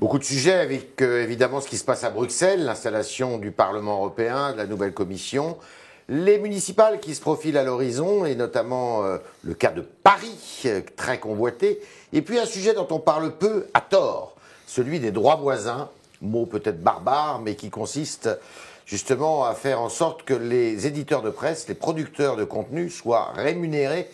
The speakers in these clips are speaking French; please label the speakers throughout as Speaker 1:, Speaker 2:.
Speaker 1: Beaucoup de sujets avec évidemment ce qui se passe à Bruxelles, l'installation du Parlement européen, de la nouvelle Commission, les municipales qui se profilent à l'horizon et notamment le cas de Paris, très convoité, et puis un sujet dont on parle peu à tort, celui des droits voisins, mot peut-être barbare mais qui consiste justement à faire en sorte que les éditeurs de presse, les producteurs de contenu soient rémunérés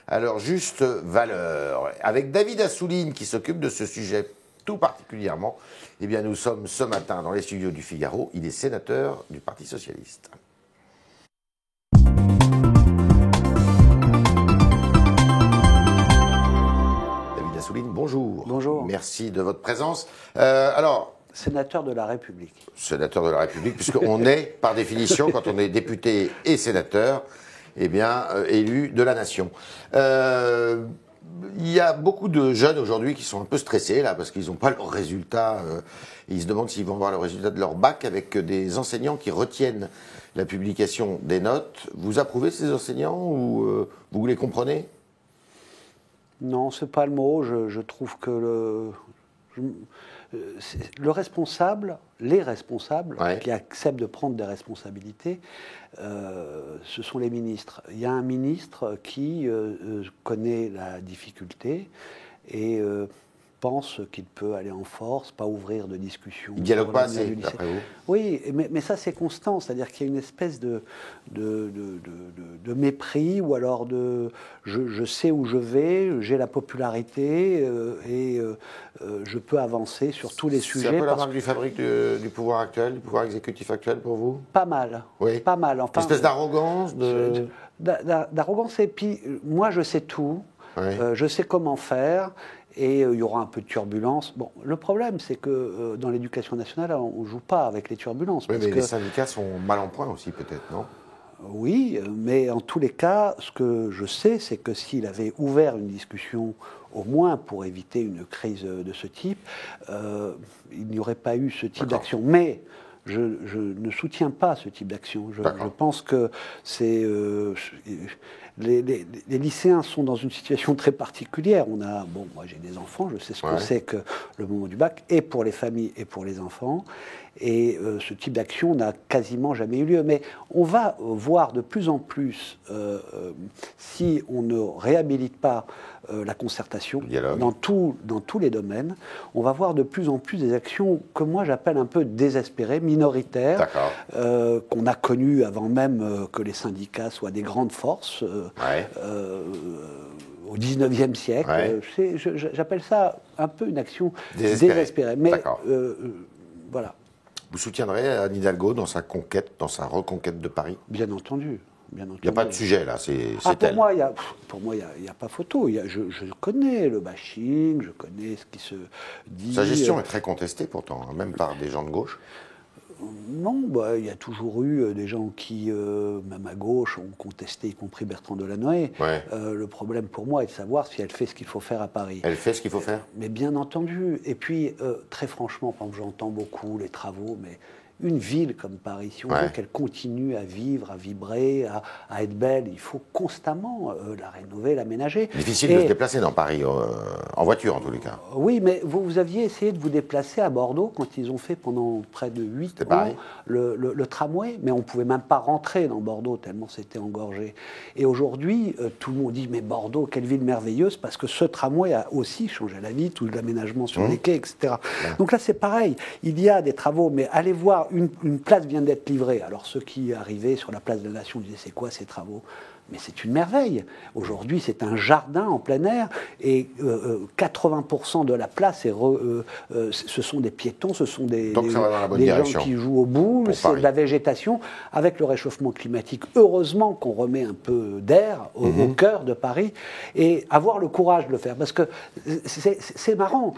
Speaker 1: à leur juste valeur. Avec David Assouline qui s'occupe de ce sujet tout particulièrement, eh bien nous sommes ce matin dans les studios du Figaro. Il est sénateur du Parti socialiste. David Assouline, bonjour.
Speaker 2: Bonjour.
Speaker 1: Merci de votre présence.
Speaker 2: Sénateur de la République.
Speaker 1: Sénateur de la République, puisqu'on est, par définition, quand on est député et sénateur, eh bien, élu de la nation. Il y a beaucoup de jeunes aujourd'hui qui sont un peu stressés, là, parce qu'ils n'ont pas leurs résultats. Ils se demandent s'ils vont avoir le résultat de leur bac avec des enseignants qui retiennent la publication des notes. Vous approuvez ces enseignants ou vous les comprenez ?
Speaker 2: Non, c'est pas le mot. Je trouve que le responsable, les responsables qui acceptent de prendre des responsabilités, ce sont les ministres. Il y a un ministre qui connaît la difficulté et pense qu'il peut aller en force, pas ouvrir de discussion.
Speaker 1: Il ne dialogue pas assez, d'après vous ?
Speaker 2: Oui, mais ça c'est constant, c'est-à-dire qu'il y a une espèce de mépris, ou alors je sais où je vais, j'ai la popularité et je peux avancer sur tous les sujets.
Speaker 1: C'est un peu la marque du fabrique du pouvoir actuel, du pouvoir exécutif actuel pour vous ?
Speaker 2: Pas mal,
Speaker 1: oui.
Speaker 2: Pas mal. Enfin,
Speaker 1: une espèce d'arrogance
Speaker 2: d'arrogance, et puis moi je sais tout, je sais comment faire. Et il y aura un peu de turbulence. Bon, le problème, c'est que dans l'éducation nationale, on ne joue pas avec les turbulences.
Speaker 1: Oui, mais les syndicats sont mal en point aussi, peut-être, non ?
Speaker 2: Oui, mais en tous les cas, ce que je sais, c'est que s'il avait ouvert une discussion, au moins pour éviter une crise de ce type, il n'y aurait pas eu ce type d'action. Mais je ne soutiens pas ce type d'action. Je pense que c'est... Les lycéens sont dans une situation très particulière. Moi j'ai des enfants, je sais ce que c'est que le moment du bac, et pour les familles et pour les enfants. Et ce type d'action n'a quasiment jamais eu lieu. Mais on va voir de plus en plus, si on ne réhabilite pas la concertation dans tous les domaines, on va voir de plus en plus des actions que moi j'appelle un peu désespérées, minoritaires, qu'on a connues avant même que les syndicats soient des grandes forces au XIXe siècle. J'appelle ça un peu une action désespérée. Mais voilà.
Speaker 1: Vous soutiendrez Anne Hidalgo dans sa conquête, dans sa reconquête de Paris ?
Speaker 2: Bien entendu. Il
Speaker 1: n'y a pas de sujet là, c'est
Speaker 2: pour
Speaker 1: elle.
Speaker 2: Moi, il n'y a pas photo. Je connais le bashing, je connais ce qui se dit.
Speaker 1: Sa gestion est très contestée pourtant, même par des gens de gauche.
Speaker 2: Non, il y a toujours eu des gens qui, même à gauche, ont contesté, y compris Bertrand Delanoë. Le problème pour moi est de savoir si elle fait ce qu'il faut faire à Paris.
Speaker 1: Elle fait ce qu'il faut faire ?
Speaker 2: Mais bien entendu. Et puis, très franchement, quand j'entends beaucoup les travaux, mais une ville comme Paris, si on veut qu'elle continue à vivre, à vibrer, à être belle, il faut constamment la rénover, l'aménager.
Speaker 1: Difficile de se déplacer dans Paris, en voiture en tous les cas.
Speaker 2: Oui, mais vous aviez essayé de vous déplacer à Bordeaux quand ils ont fait pendant près de 8 ans le tramway, mais on ne pouvait même pas rentrer dans Bordeaux tellement c'était engorgé. Et aujourd'hui, tout le monde dit, mais Bordeaux, quelle ville merveilleuse, parce que ce tramway a aussi changé la vie, tout l'aménagement sur les quais, etc. Donc là, c'est pareil, il y a des travaux, mais allez voir, une place vient d'être livrée. Alors ceux qui arrivaient sur la place de la Nation disaient, c'est quoi ces travaux ? Mais c'est une merveille. Aujourd'hui, c'est un jardin en plein air et 80% de la place, ce sont des piétons, ce sont des gens qui jouent au boule, c'est de la végétation. Avec le réchauffement climatique, heureusement qu'on remet un peu d'air au cœur de Paris et avoir le courage de le faire. Parce que c'est marrant,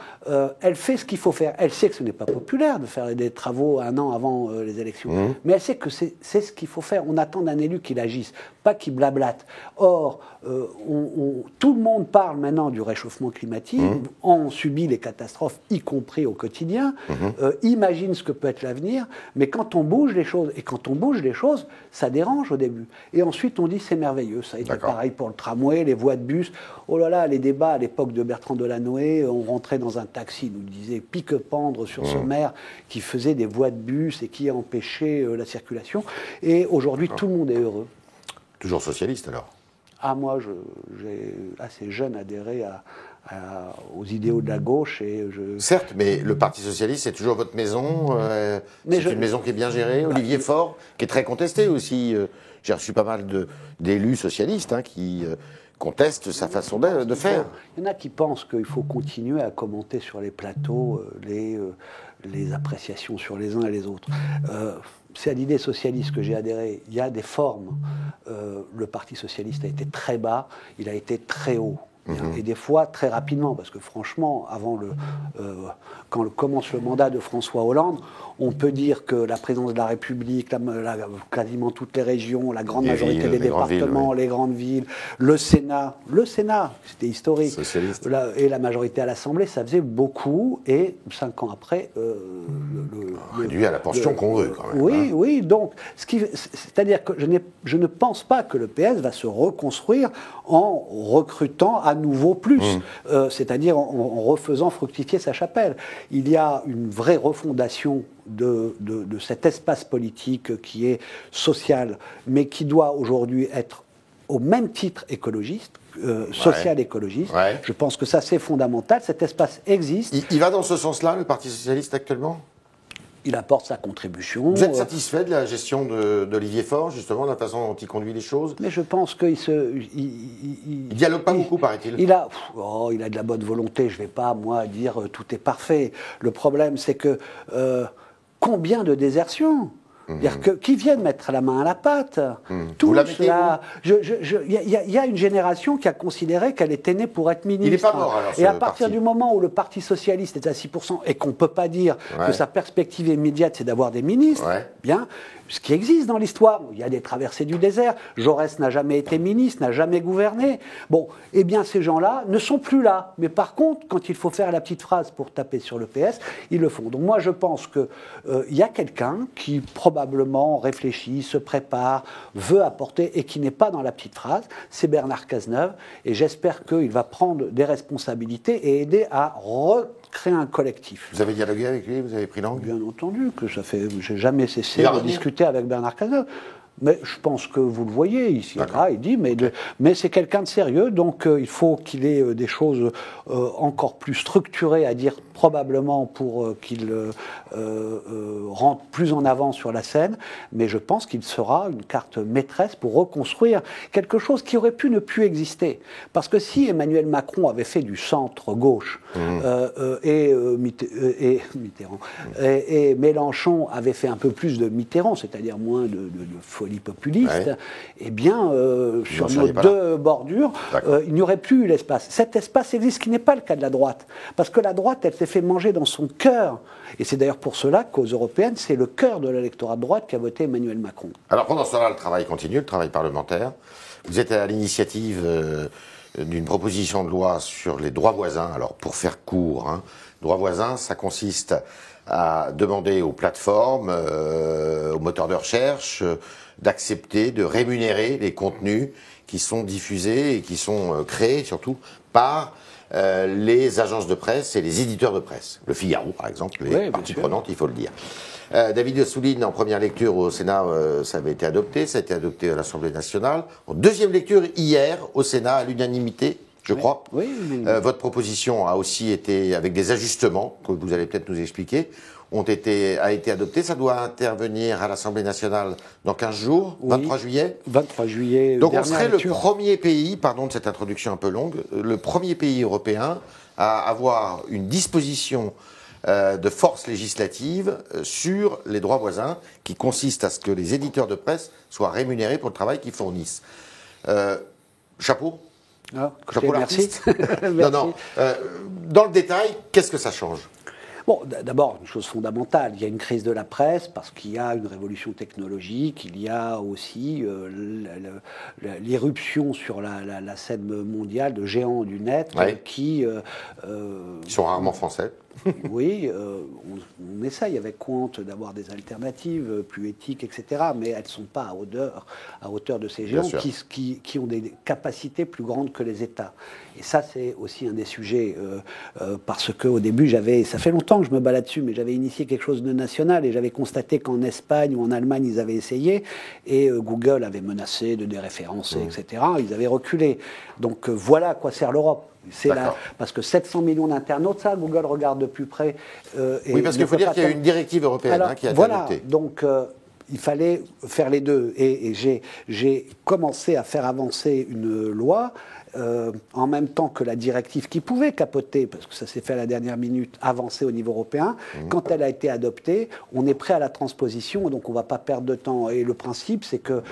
Speaker 2: elle fait ce qu'il faut faire. Elle sait que ce n'est pas populaire de faire des travaux un an avant les élections, mais elle sait que c'est ce qu'il faut faire. On attend d'un élu qu'il agisse, pas qu'il blabla blatte. Or, tout le monde parle maintenant du réchauffement climatique, on subit les catastrophes, y compris au quotidien, imagine ce que peut être l'avenir, mais quand on bouge les choses, ça dérange au début. Et ensuite, on dit c'est merveilleux. Ça a été pareil pour le tramway, les voies de bus. Oh là là, les débats à l'époque de Bertrand Delanoë, on rentrait dans un taxi, nous disait pique-pendre sur ce maire qui faisait des voies de bus et qui empêchait la circulation. Et aujourd'hui, tout le monde est heureux.
Speaker 1: Toujours socialiste alors?
Speaker 2: Ah, moi, j'ai assez jeune adhéré aux idéaux de la gauche.
Speaker 1: Certes, mais le Parti socialiste, c'est toujours votre maison. C'est une maison qui est bien gérée. Olivier Faure, qui est très contesté aussi. J'ai reçu pas mal d'élus socialistes qui contestent sa façon de faire.
Speaker 2: Il y en a qui pensent qu'il faut continuer à commenter sur les plateaux les appréciations sur les uns et les autres. C'est à l'idée socialiste que j'ai adhéré. Il y a des formes. Le Parti socialiste a été très bas, il a été très haut. Et des fois très rapidement, parce que franchement, quand commence le mandat de François Hollande, on peut dire que la présidence de la République, quasiment toutes les régions, la grande majorité des départements, les grandes villes, le Sénat, c'était historique, et la majorité à l'Assemblée, ça faisait beaucoup, et 5 ans après...
Speaker 1: réduit à la portion qu'on veut, quand même.
Speaker 2: Oui, donc, c'est-à-dire que je ne pense pas que le PS va se reconstruire en recrutant à nouveau plus, c'est-à-dire en refaisant fructifier sa chapelle. Il y a une vraie refondation de cet espace politique qui est social, mais qui doit aujourd'hui être au même titre écologiste, social-écologiste. Ouais. Je pense que ça, c'est fondamental. Cet espace existe.
Speaker 1: Il va dans ce sens-là, le Parti socialiste, actuellement ?
Speaker 2: Il apporte sa contribution.
Speaker 1: Vous êtes satisfait de la gestion d'Olivier Faure, justement, de la façon dont il conduit les choses ?
Speaker 2: Mais je pense qu'il
Speaker 1: il dialogue pas beaucoup, paraît-il.
Speaker 2: Il a de la bonne volonté. Je ne vais pas, moi, dire tout est parfait. Le problème, c'est que combien de désertions ? C'est-à-dire qui viennent mettre la main à la pâte. Tout cela. Il y a une génération qui a considéré qu'elle était née pour être ministre.
Speaker 1: Il n'est pas mort, alors,
Speaker 2: et à partir du moment où le Parti socialiste est à 6% et qu'on ne peut pas dire que sa perspective immédiate, c'est d'avoir des ministres, bien, ce qui existe dans l'histoire, il y a des traversées du désert, Jaurès n'a jamais été ministre, n'a jamais gouverné. Bon, eh bien, ces gens-là ne sont plus là. Mais par contre, quand il faut faire la petite phrase pour taper sur le PS, ils le font. Donc moi, je pense qu'il y a quelqu'un qui probablement réfléchit, se prépare, veut apporter et qui n'est pas dans la petite phrase, c'est Bernard Cazeneuve. Et j'espère qu'il va prendre des responsabilités et aider à recréer un collectif.
Speaker 1: Vous avez dialogué avec lui, vous avez pris langue ?
Speaker 2: Bien entendu, que ça fait, j'ai jamais cessé de discuter avec Bernard Cazeneuve. Mais je pense que vous le voyez ici, là, il dit, mais c'est quelqu'un de sérieux, donc il faut qu'il ait des choses encore plus structurées à dire, probablement pour qu'il rentre plus en avant sur la scène, mais je pense qu'il sera une carte maîtresse pour reconstruire quelque chose qui aurait pu ne plus exister. Parce que si Emmanuel Macron avait fait du centre-gauche, et Mitterrand, et Mélenchon avait fait un peu plus de Mitterrand, c'est-à-dire moins de folie populiste, eh bien, sur nos deux bordures, il n'y aurait plus eu l'espace. Cet espace existe, ce qui n'est pas le cas de la droite. Parce que la droite, elle s'est fait manger dans son cœur. Et c'est d'ailleurs pour cela qu'aux européennes, c'est le cœur de l'électorat de droite qui a voté Emmanuel Macron.
Speaker 1: Alors pendant ce temps-là, le travail continue, le travail parlementaire. Vous êtes à l'initiative d'une proposition de loi sur les droits voisins. Alors pour faire court, droits voisins, ça consiste à demander aux plateformes, aux moteurs de recherche, d'accepter, de rémunérer les contenus qui sont diffusés et qui sont créés surtout par les agences de presse et les éditeurs de presse. Le Figaro, par exemple, les parties prenantes, il faut le dire. David Assouline, en première lecture au Sénat, ça avait été adopté, ça a été adopté à l'Assemblée nationale. En deuxième lecture, hier, au Sénat, à l'unanimité, je crois. Oui. Votre proposition a aussi été, avec des ajustements, que vous allez peut-être nous expliquer, a été adopté. Ça doit intervenir à l'Assemblée nationale dans 15 jours, 23 juillet.
Speaker 2: 23 juillet.
Speaker 1: Donc on serait le premier pays, pardon de cette introduction un peu longue, le premier pays européen à avoir une disposition de force législative sur les droits voisins, qui consiste à ce que les éditeurs de presse soient rémunérés pour le travail qu'ils fournissent. Chapeau.
Speaker 2: Chapeau l'artiste.
Speaker 1: Non. Dans le détail, qu'est-ce que ça change ?
Speaker 2: Bon, d'abord, une chose fondamentale, il y a une crise de la presse parce qu'il y a une révolution technologique, il y a aussi l'irruption sur la scène mondiale de géants du net qui...
Speaker 1: Ils sont rarement français.
Speaker 2: Oui, on essaye avec Quant d'avoir des alternatives plus éthiques, etc. Mais elles ne sont pas à hauteur de ces géants qui ont des capacités plus grandes que les États. Et ça, c'est aussi un des sujets, parce qu'au début, ça fait longtemps que je me bats là-dessus, mais j'avais initié quelque chose de national et j'avais constaté qu'en Espagne ou en Allemagne, ils avaient essayé et Google avait menacé de déréférencer, etc. Ils avaient reculé. Donc voilà à quoi sert l'Europe. Parce que 700 millions d'internautes, ça, Google regarde de plus près.
Speaker 1: Oui, parce qu'il faut dire qu'il y a une directive européenne qui a été adoptée.
Speaker 2: Donc il fallait faire les deux. Et j'ai commencé à faire avancer une loi en même temps que la directive qui pouvait capoter, parce que ça s'est fait à la dernière minute, avancer au niveau européen. Quand elle a été adoptée, on est prêt à la transposition, donc on ne va pas perdre de temps. Et le principe, c'est que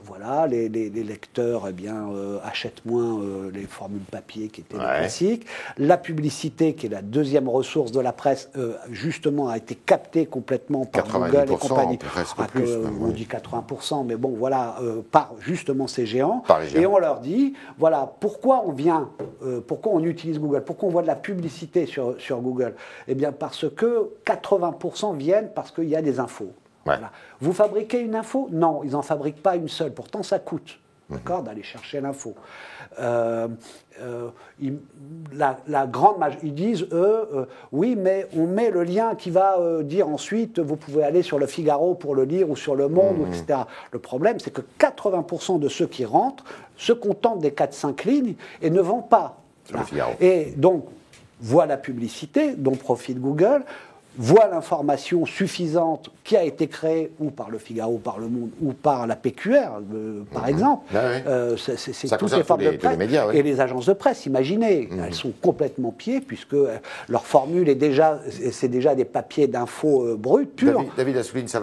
Speaker 2: voilà, les lecteurs achètent moins les formules papier qui étaient des classiques. La publicité, qui est la deuxième ressource de la presse, justement, a été captée complètement par Google et compagnie. On dit 80%, mais bon, voilà, par justement ces géants. Et on leur dit, voilà, pourquoi on utilise Google, pourquoi on voit de la publicité sur Google? Eh bien, parce que 80% viennent parce qu'il y a des infos. Voilà. Vous fabriquez une info? Non, ils n'en fabriquent pas une seule. Pourtant, ça coûte. D'accord, d'aller chercher l'info. La grande majorité, ils disent, oui, mais on met le lien qui va dire ensuite, vous pouvez aller sur le Figaro pour le lire, ou sur Le Monde, etc. Le problème, c'est que 80% de ceux qui rentrent se contentent des 4-5 lignes et ne vont pas.
Speaker 1: Sur le Figaro.
Speaker 2: Et donc, voient la publicité dont profite Google, voit l'information suffisante qui a été créée ou par le Figaro, par le Monde, ou par la PQR, par exemple. C'est toutes les formes de presse. Médias, et les agences de presse, imaginez, elles sont complètement pieds, puisque leur formule c'est déjà des papiers d'infos bruts, purs.
Speaker 1: David Assouline, ça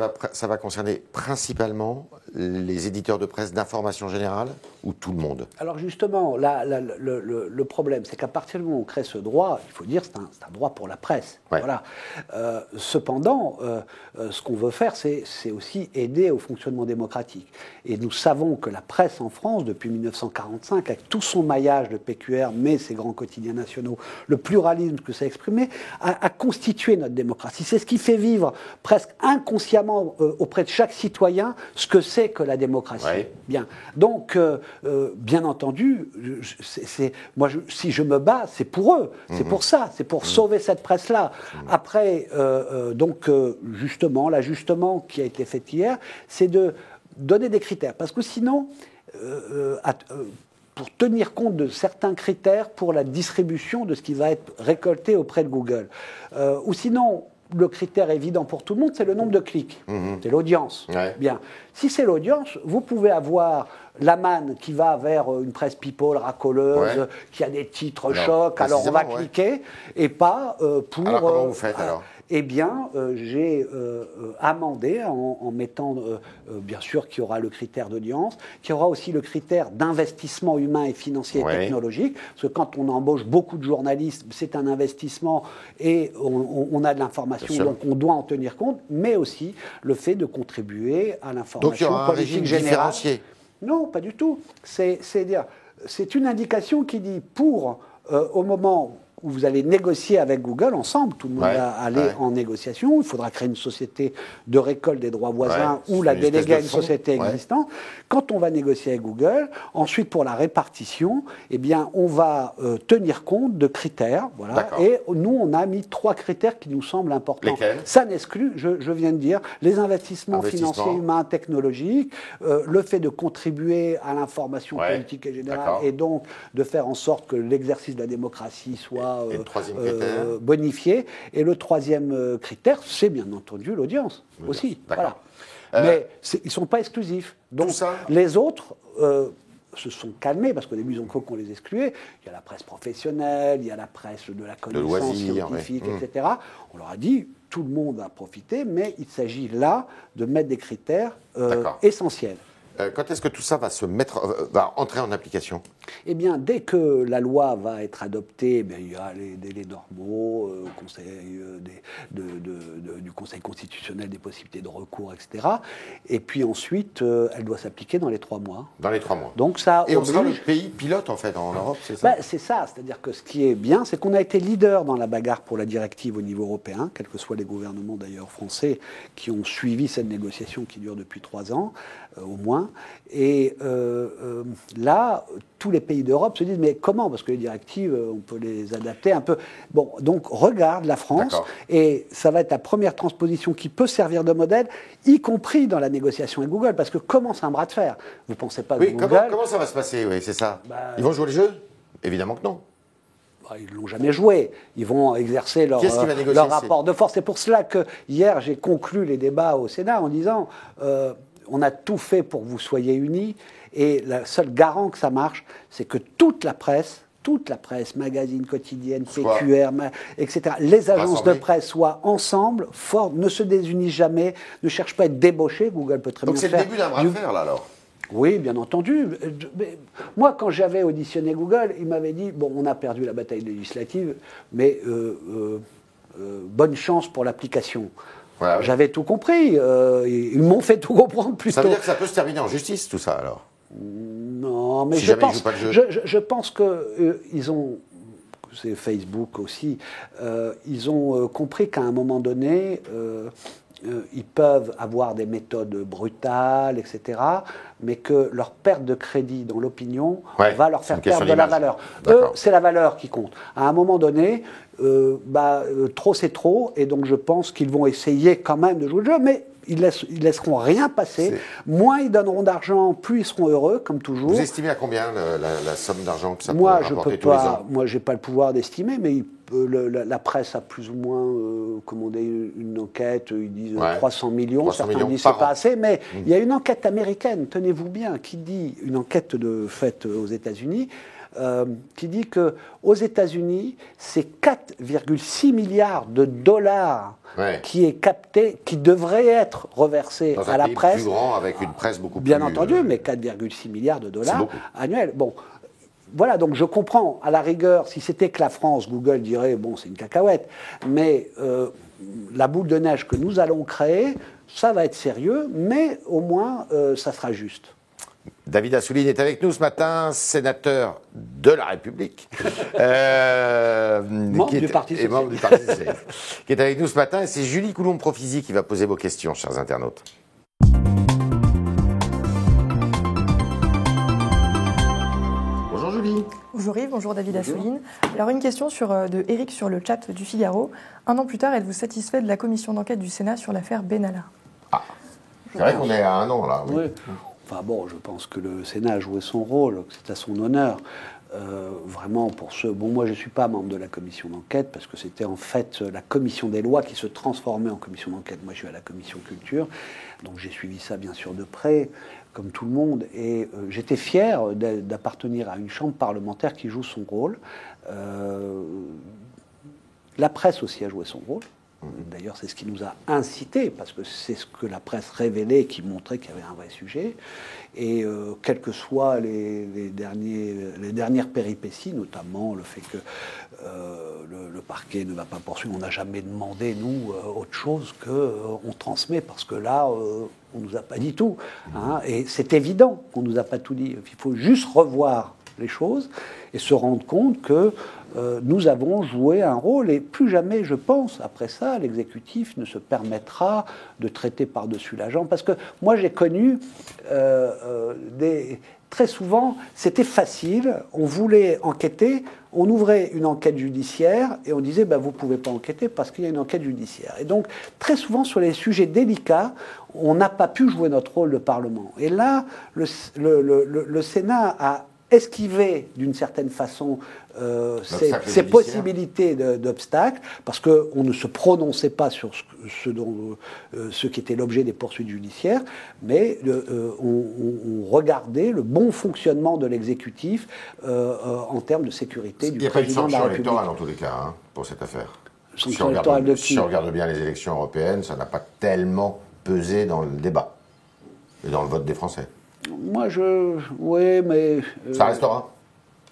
Speaker 1: va concerner principalement les éditeurs de presse d'information générale ou tout le monde? Alors
Speaker 2: justement, le problème, c'est qu'à partir du moment où on crée ce droit, il faut dire que c'est un droit pour la presse. Voilà. Cependant, ce qu'on veut faire, c'est aussi aider au fonctionnement démocratique. Et nous savons que la presse en France, depuis 1945, avec tout son maillage de PQR, mais ses grands quotidiens nationaux, le pluralisme que ça exprimait, a constitué notre démocratie. C'est ce qui fait vivre presque inconsciemment auprès de chaque citoyen ce que c'est que la démocratie. Bien. Donc, bien entendu, moi, si je me bats, c'est pour eux, c'est pour ça, c'est pour sauver cette presse-là. Après, justement, l'ajustement qui a été fait hier, c'est de donner des critères. Parce que sinon, pour tenir compte de certains critères pour la distribution de ce qui va être récolté auprès de Google, ou sinon, le critère évident pour tout le monde, c'est le nombre de clics. C'est l'audience. Bien. Si c'est l'audience, vous pouvez avoir la manne qui va vers une presse people, racoleuse, qui a des titres chocs, alors on va cliquer, et pas pour...
Speaker 1: Alors comment vous faites alors?
Speaker 2: Eh bien, j'ai amendé en mettant, bien sûr, qu'il y aura le critère d'audience, qu'il y aura aussi le critère d'investissement humain et financier et technologique, parce que quand on embauche beaucoup de journalistes, c'est un investissement et on a de l'information, donc on doit en tenir compte, mais aussi le fait de contribuer à l'information politique générale.
Speaker 1: Différencié.
Speaker 2: Non, pas du tout. C'est une indication qui dit au moment où vous allez négocier avec Google ensemble, tout le monde va aller en négociation, il faudra créer une société de récolte des droits voisins ou la déléguer à une société existante. Quand on va négocier avec Google, ensuite pour la répartition, eh bien, on va tenir compte de critères. Voilà, et nous, on a mis 3 critères qui nous semblent importants.
Speaker 1: Lesquels?
Speaker 2: Ça n'exclut, je viens de dire, les investissements financiers, humains, technologiques, le fait de contribuer à l'information politique et générale, et donc de faire en sorte que l'exercice de la démocratie soit bonifié. Et le troisième critère, c'est bien entendu l'audience aussi. Voilà. Mais ils ne sont pas exclusifs. Donc les autres se sont calmés, parce qu'au début, ils ont cru qu'on les excluait. Il y a la presse professionnelle, il y a la presse de la connaissance scientifique, etc. On leur a dit, tout le monde a profité, mais il s'agit là de mettre des critères essentiels.
Speaker 1: Quand est-ce que tout ça va entrer en application?
Speaker 2: Eh bien, dès que la loi va être adoptée, il y a les délais normaux, Conseil du Conseil constitutionnel des possibilités de recours, etc. Et puis ensuite, elle doit s'appliquer dans les 3 mois.
Speaker 1: Dans les 3 mois.
Speaker 2: Donc ça
Speaker 1: Et on sera le pays pilote, en fait, en Europe, c'est ça?
Speaker 2: Ben, c'est ça, c'est-à-dire que ce qui est bien, c'est qu'on a été leader dans la bagarre pour la directive au niveau européen, quels que soient les gouvernements d'ailleurs français qui ont suivi cette négociation qui dure depuis 3 ans, au moins. Et là, tous les pays d'Europe se disent, mais comment? Parce que les directives, on peut les adapter un peu. Bon, donc regarde la France, et ça va être la première transposition qui peut servir de modèle, y compris dans la négociation avec Google, parce que comment c'est un bras de fer? Vous ne pensez pas que Google...
Speaker 1: Comment ça va se passer? Oui, c'est ça. Ils vont jouer le jeu? Évidemment que non.
Speaker 2: Ils ne l'ont jamais joué. Ils vont exercer leur rapport de force. C'est pour cela que hier, j'ai conclu les débats au Sénat en disant on a tout fait pour que vous soyez unis, et le seul garant que ça marche, c'est que toute la presse, magazines, quotidiennes, PQR, etc., les agences de presse soient ensemble, fortes, ne se désunissent jamais, ne cherchent pas à être débauchés. Google peut très bien faire.
Speaker 1: Donc c'est le début d'un bras de fer, là, alors?
Speaker 2: Oui, bien entendu. Moi, quand j'avais auditionné Google, il m'avait dit, bon, on a perdu la bataille législative, mais bonne chance pour l'application. Ouais. J'avais tout compris. Ils m'ont fait tout comprendre plus tôt.
Speaker 1: Ça veut dire que ça peut se terminer en justice, tout ça, alors?
Speaker 2: Non, mais je pense qu'ils ont... C'est Facebook aussi. Ils ont compris qu'à un moment donné... ils peuvent avoir des méthodes brutales, etc., mais que leur perte de crédit dans l'opinion va leur faire perdre de la valeur. Eux, c'est la valeur qui compte. À un moment donné, trop c'est trop, et donc je pense qu'ils vont essayer quand même de jouer le jeu, mais ils laisseront rien passer. Moins ils donneront d'argent, plus ils seront heureux, comme toujours.
Speaker 1: Vous estimez à combien la somme d'argent que ça pourrait rapporter tous les ans?
Speaker 2: Moi, je n'ai pas le pouvoir d'estimer, mais la presse a plus ou moins commandé une enquête. Ils disent 300 millions. Certains disent que ce n'est pas assez, mais il y a une enquête américaine, tenez-vous bien, qui dit, une enquête faite aux États-Unis, qui dit qu'aux États-Unis, c'est 4,6 milliards de dollars qui est capté, qui devrait être reversé à la presse.
Speaker 1: Plus grand, avec une presse beaucoup plus...
Speaker 2: Bien entendu, mais 4,6 milliards de dollars annuels. Bon, voilà, donc je comprends, à la rigueur, si c'était que la France, Google dirait, bon, c'est une cacahuète, mais la boule de neige que nous allons créer, ça va être sérieux, mais au moins, ça sera juste.
Speaker 1: David Assouline est avec nous ce matin, sénateur de la République,
Speaker 2: membre du Parti
Speaker 1: socialiste, qui est avec nous ce matin. Et c'est Julie Coulombe-Profisi qui va poser vos questions, chers internautes. Bonjour Julie.
Speaker 3: Bonjour Yves, bonjour David Assouline. Alors une question de Eric sur le chat du Figaro. 1 an plus tard, êtes-vous satisfait de la commission d'enquête du Sénat sur l'affaire Benalla?
Speaker 1: C'est vrai qu'on est à 1 an là.
Speaker 2: Oui. Enfin bon, je pense que le Sénat a joué son rôle, que c'est à son honneur. Vraiment, pour ce... Bon, moi, je ne suis pas membre de la commission d'enquête, parce que c'était en fait la commission des lois qui se transformait en commission d'enquête. Moi, je suis à la commission culture, donc j'ai suivi ça, bien sûr, de près, comme tout le monde. Et j'étais fier d'appartenir à une chambre parlementaire qui joue son rôle. La presse aussi a joué son rôle. D'ailleurs, c'est ce qui nous a incités, parce que c'est ce que la presse révélait, qui montrait qu'il y avait un vrai sujet. Et quelles que soient les dernières péripéties, notamment le fait que le parquet ne va pas poursuivre, on n'a jamais demandé, nous, autre chose qu'on transmet, parce que là, on ne nous a pas dit tout. Hein, et c'est évident qu'on ne nous a pas tout dit. Il faut juste revoir les choses et se rendre compte que nous avons joué un rôle, et plus jamais, je pense, après ça, l'exécutif ne se permettra de traiter par-dessus la jambe. Parce que moi, j'ai connu très souvent, c'était facile, on voulait enquêter, on ouvrait une enquête judiciaire et on disait vous ne pouvez pas enquêter parce qu'il y a une enquête judiciaire. Et donc, très souvent, sur les sujets délicats, on n'a pas pu jouer notre rôle de Parlement. Et là, le Sénat a esquivé d'une certaine façon ces possibilités d'obstacles, parce qu'on ne se prononçait pas sur ce qui était l'objet des poursuites judiciaires, mais on regardait le bon fonctionnement de l'exécutif en termes de sécurité du président de la République.
Speaker 1: Il n'y a pas eu de sanction électorale en tous les cas pour cette affaire.
Speaker 2: Sanction électorale de qui ?
Speaker 1: Si on regarde bien les élections européennes, ça n'a pas tellement pesé dans le débat et dans le vote des Français.
Speaker 2: Moi, oui, mais...
Speaker 1: Ça restera.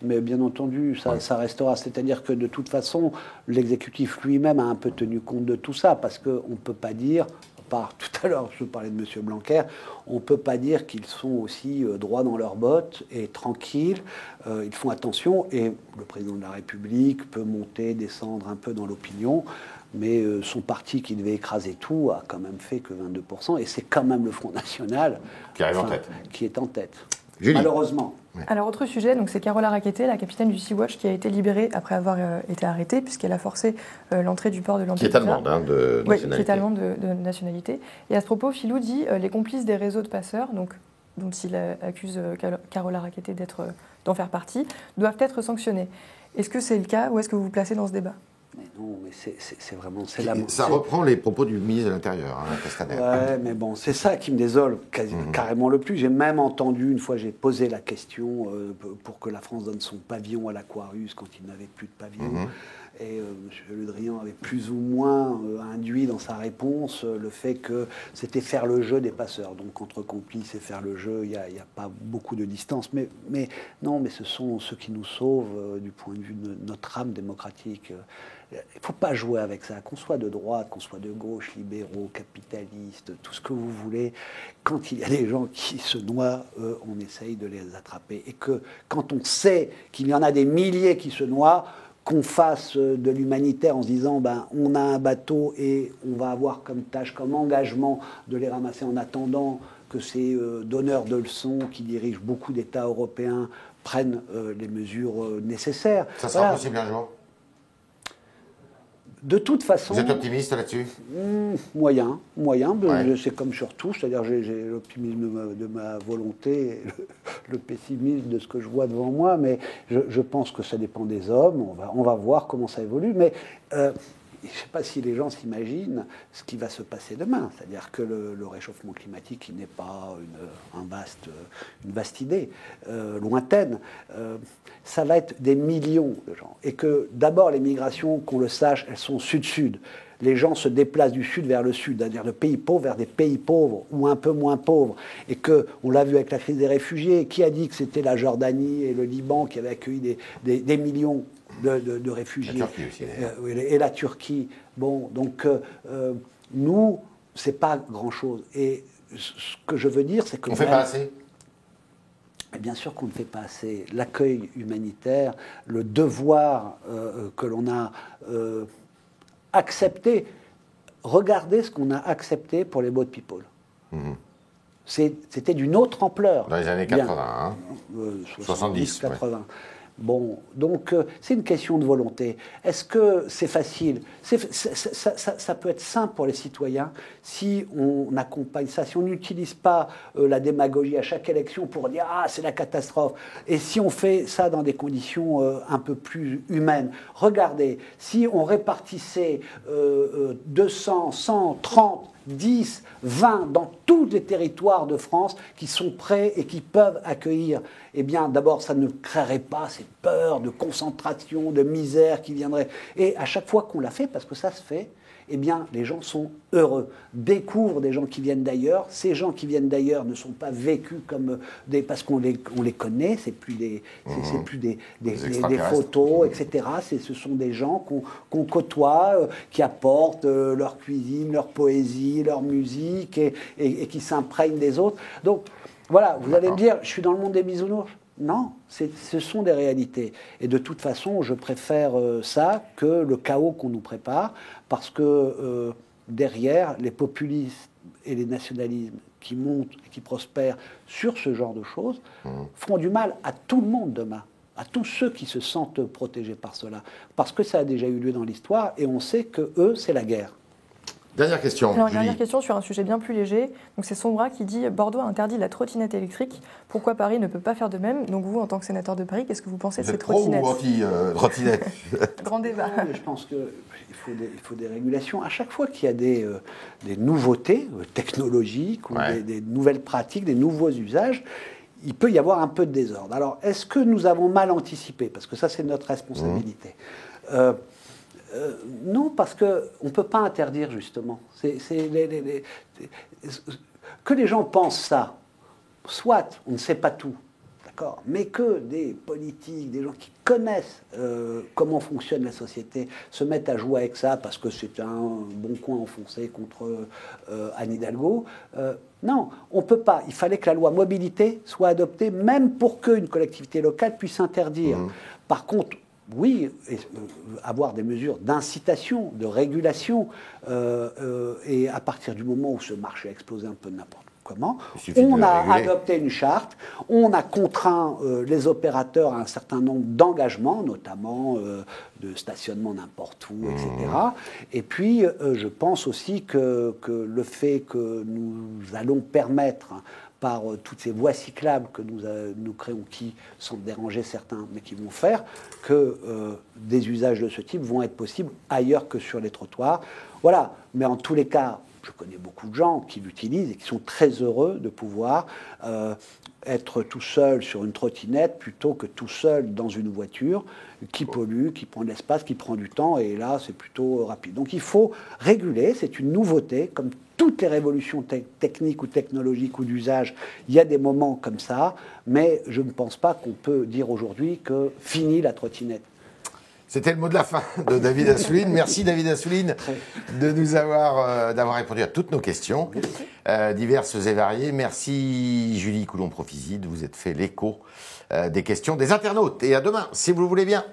Speaker 2: Mais bien entendu, ça restera. C'est-à-dire que de toute façon, l'exécutif lui-même a un peu tenu compte de tout ça, parce qu'on ne peut pas dire, tout à l'heure, je parlais de M. Blanquer, on ne peut pas dire qu'ils sont aussi droits dans leurs bottes et tranquilles. Ils font attention, et le président de la République peut monter, descendre un peu dans l'opinion, mais son parti qui devait écraser tout a quand même fait que 22%, et c'est quand même le Front National
Speaker 1: qui arrive en tête.
Speaker 2: Qui est en tête.
Speaker 1: Julie.
Speaker 2: Malheureusement.
Speaker 3: Ouais. Alors, autre sujet, donc c'est Carola Rackete, la capitaine du Sea-Watch, qui a été libérée après avoir été arrêtée, puisqu'elle a forcé l'entrée du port de Lampedusa.
Speaker 1: Qui est allemande, de nationalité.
Speaker 3: Oui, qui est allemande de nationalité. Et à ce propos, Philou dit les complices des réseaux de passeurs, donc, dont il accuse Carola Rackete d'en faire partie, doivent être sanctionnés. Est-ce que c'est le cas, ou est-ce que vous vous placez dans ce débat ?
Speaker 2: Mais non, mais c'est vraiment...
Speaker 1: Ça reprend les propos du ministre de l'Intérieur, Castaner.
Speaker 2: Ouais, mais bon, c'est ça qui me désole carrément le plus. J'ai même entendu, une fois j'ai posé la question pour que la France donne son pavillon à l'Aquarius quand il n'avait plus de pavillon. Et M. Le Drian avait plus ou moins induit dans sa réponse le fait que c'était faire le jeu des passeurs. Donc entre complices et faire le jeu, il n'y a pas beaucoup de distance. Mais non, mais ce sont ceux qui nous sauvent du point de vue de notre âme démocratique. Il ne faut pas jouer avec ça, qu'on soit de droite, qu'on soit de gauche, libéraux, capitalistes, tout ce que vous voulez. Quand il y a des gens qui se noient, on essaye de les attraper. Et que quand on sait qu'il y en a des milliers qui se noient, qu'on fasse de l'humanitaire en se disant on a un bateau et on va avoir comme tâche, comme engagement de les ramasser en attendant que ces donneurs de leçons qui dirigent beaucoup d'États européens prennent les mesures nécessaires.
Speaker 1: Ça sera possible un jour ?
Speaker 2: De toute façon...
Speaker 1: Vous êtes optimiste là-dessus ?
Speaker 2: Moyen.
Speaker 1: Ouais.
Speaker 2: C'est comme sur tout, c'est-à-dire j'ai l'optimisme de ma volonté, le pessimisme de ce que je vois devant moi, mais je pense que ça dépend des hommes, on va voir comment ça évolue, mais je ne sais pas si les gens s'imaginent ce qui va se passer demain, c'est-à-dire que le réchauffement climatique, qui n'est pas une vaste idée, lointaine, ça va être des millions de gens. Et que d'abord, les migrations, qu'on le sache, elles sont sud-sud. Les gens se déplacent du sud vers le sud, c'est-à-dire de pays pauvres vers des pays pauvres ou un peu moins pauvres. Et qu'on l'a vu avec la crise des réfugiés. Qui a dit que c'était la Jordanie et le Liban qui avaient accueilli des millions de réfugiés?
Speaker 1: La Turquie aussi.
Speaker 2: Et la Turquie. Bon, donc nous, c'est pas grand-chose. Et ce que je veux dire, c'est que...
Speaker 1: On ne fait pas assez ?
Speaker 2: Et bien sûr qu'on ne fait pas assez. L'accueil humanitaire, le devoir que l'on a accepté. Regardez ce qu'on a accepté pour les boat people. C'était d'une autre ampleur.
Speaker 1: Dans les années 80, 70,
Speaker 2: 80. Ouais. Bon, donc c'est une question de volonté. Est-ce que c'est facile ? Ça peut être simple pour les citoyens si on accompagne ça, si on n'utilise pas la démagogie à chaque élection pour dire « Ah, c'est la catastrophe ». Et si on fait ça dans des conditions un peu plus humaines. Regardez, si on répartissait 200, 130, 10, 20 dans tous les territoires de France qui sont prêts et qui peuvent accueillir, eh bien, d'abord, ça ne créerait pas cette peur de concentration, de misère qui viendrait. Et à chaque fois qu'on l'a fait, parce que ça se fait, eh bien, les gens sont heureux, découvrent des gens qui viennent d'ailleurs. Ces gens qui viennent d'ailleurs ne sont pas vécus comme parce qu'on les connaît, c'est plus des photos, etc. Ce sont des gens qu'on côtoie, qui apportent leur cuisine, leur poésie, leur musique et qui s'imprègnent des autres. Donc, voilà, vous allez me dire, je suis dans le monde des bisounours. Non, ce sont des réalités. Et de toute façon, je préfère ça que le chaos qu'on nous prépare, parce que derrière, les populistes et les nationalismes qui montent et qui prospèrent sur ce genre de choses feront du mal à tout le monde demain, à tous ceux qui se sentent protégés par cela. Parce que ça a déjà eu lieu dans l'histoire, et on sait que eux, c'est la guerre.
Speaker 1: Dernière question.
Speaker 3: Alors, dernière question sur un sujet bien plus léger. Donc, c'est Sombra qui dit Bordeaux a interdit la trottinette électrique. Pourquoi Paris ne peut pas faire de même? Donc, vous, en tant que sénateur de Paris, qu'est-ce que vous pensez de ces trottinettes?
Speaker 1: Pro ou anti-trottinette?
Speaker 3: Grand débat.
Speaker 2: Non, je pense qu'il faut des régulations. À chaque fois qu'il y a des nouveautés technologiques ou des nouvelles pratiques, des nouveaux usages, il peut y avoir un peu de désordre. Alors, est-ce que nous avons mal anticipé? Parce que ça, c'est notre responsabilité. Non, parce qu'on ne peut pas interdire, justement. Que les gens pensent ça, soit, on ne sait pas tout, d'accord, mais que des politiques, des gens qui connaissent comment fonctionne la société, se mettent à jouer avec ça parce que c'est un bon coin enfoncé contre Anne Hidalgo, non, on ne peut pas. Il fallait que la loi mobilité soit adoptée, même pour qu'une collectivité locale puisse interdire. Par contre, oui, avoir des mesures d'incitation, de régulation, et à partir du moment où ce marché a explosé un peu n'importe comment, on a adopté une charte, on a contraint les opérateurs à un certain nombre d'engagements, notamment de stationnement n'importe où, etc. Et puis, je pense aussi que le fait que nous allons permettre par toutes ces voies cyclables que nous créons, qui, sans déranger certains, mais qui vont faire que des usages de ce type vont être possibles ailleurs que sur les trottoirs. Voilà, mais en tous les cas, je connais beaucoup de gens qui l'utilisent et qui sont très heureux de pouvoir être tout seul sur une trottinette plutôt que tout seul dans une voiture qui pollue, qui prend de l'espace, qui prend du temps, et là, c'est plutôt rapide. Donc il faut réguler, c'est une nouveauté, comme toutes les révolutions techniques ou technologiques ou d'usage, il y a des moments comme ça, mais je ne pense pas qu'on peut dire aujourd'hui que fini la trottinette.
Speaker 1: C'était le mot de la fin de David Assouline. Merci David Assouline de nous d'avoir répondu à toutes nos questions, diverses et variées. Merci Julie Coulon-Profizide, vous êtes fait l'écho des questions des internautes. Et à demain, si vous le voulez bien.